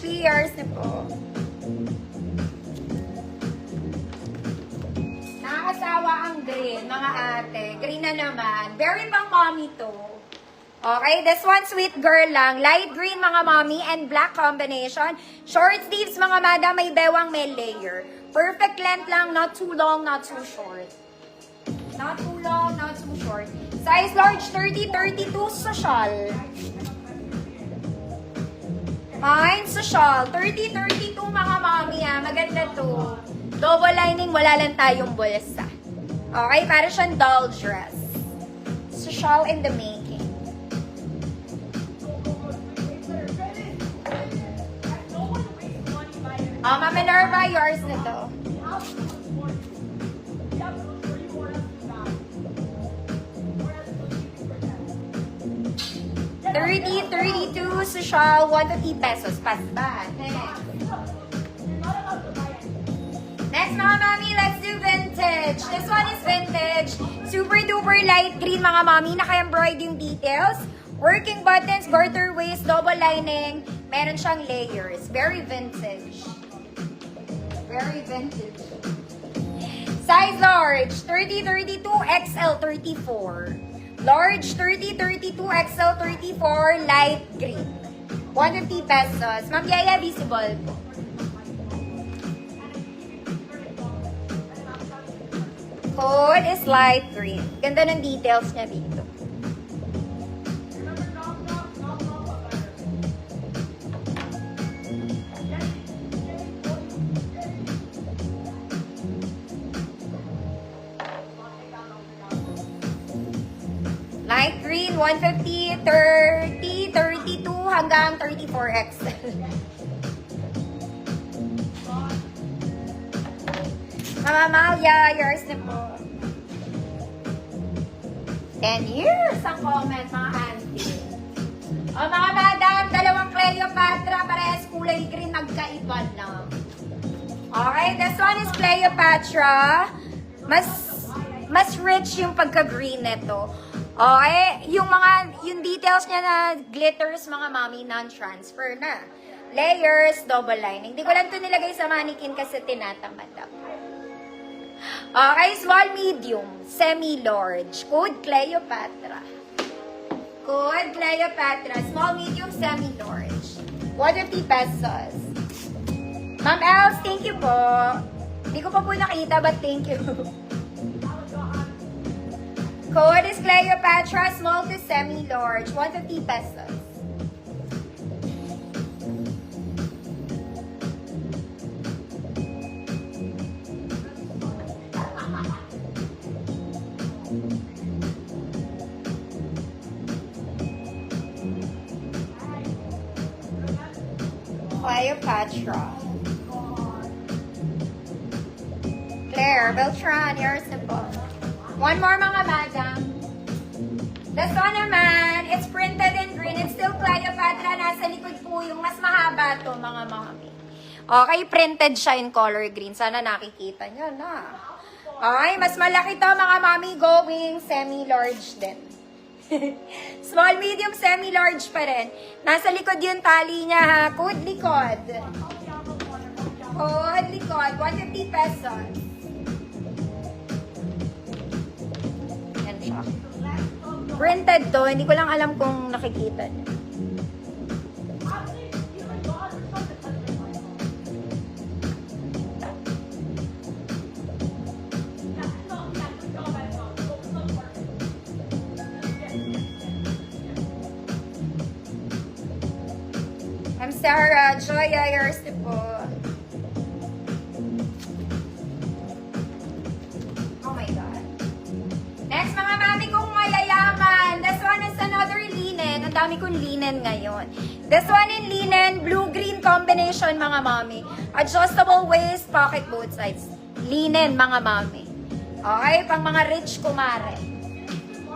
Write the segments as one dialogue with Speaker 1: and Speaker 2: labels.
Speaker 1: Ashley, yours na po. Nakakasawa ang green, mga ate. Green na naman. Very pang mommy to. Okay, this one sweet girl lang. Light green, mga mommy, and black combination. Short sleeves, mga madam, may bewang, may layer. Perfect length lang, not too long, not too short. Not too long, not too short. Size large, 30-32 sa shawl. Mine sa shawl, 30-32 mga mommy ha. Maganda to. Double lining, wala lang tayong bulsa. Okay, para siyang doll dress. Sa shawl in the making. Mama Minerva, yours na to. 30-32 sa shawl, 150 pesos. Pasban. Next, mga mami, let's do vintage. This one is vintage. Super duper light green, mga mami. Naka-embroid yung details. Working buttons, garter waist, double lining. Meron siyang layers. Very vintage. Very vintage. Size large, 30-32, XL 34. Large, 30-32, XL 34, light green. 150 pesos. Ma'am Yaya, visible po. Code is light green. Ganda ng details niya dito. Light green, 150, 30, 32, hanggang 34XL. Mama Malia, yours na po. 10 years ang comment, mga auntie. O mga madam, dalawang Cleopatra, parehas kulay green, nagkaiba lang. Okay, this one is Cleopatra. Mas rich yung pagka-green nito. Okay, yung details niya na glitters, mga mami, non-transfer na. Layers, double lining. Hindi ko lang ito nilagay sa mannequin kasi tinatamad ako. Okay, small, medium, semi-large. Code Cleopatra. Code Cleopatra. Small, medium, semi-large. 150 pesos. Ma'am Els, thank you po. Hindi ko pa po nakita, but thank you. Code is Cleopatra, small to semi-large, 150 pesos. Cleopatra. Claire Beltran, yours na po. One more, mga madam. This one naman, it's printed in green. It's still Cleopatra. Nasa likod po yung mas mahaba to, mga mami. Okay, printed siya in color green. Sana nakikita nyo na. Okay, mas malaki to, mga mami. Going semi-large din. Small, medium, semi-large pa rin. Nasa likod yung tali niya, ha. Code likod. Code likod. 150 pesos. Printed to, hindi ko lang alam kung nakikita niyo. I'm Sarah, Joya, yours na po. Oh my God. Next, mga mami kong mayayaman. This one is another linen. Ang dami kong linen ngayon. This one in linen, blue-green combination, mga mami. Adjustable waist, pocket both sides. Linen, mga mami. Okay, pang mga rich kumare.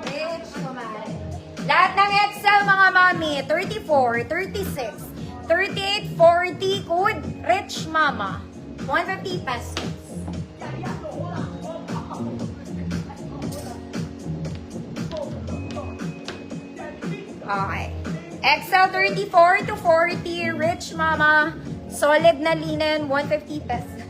Speaker 1: Rich kumare. Lahat ng XL, mga mami. 34, 36, 38, 40, code, rich mama. 150 pesos. Okay. XL 34 to 40, Rich Mama. Solid na linen, 150 pesos.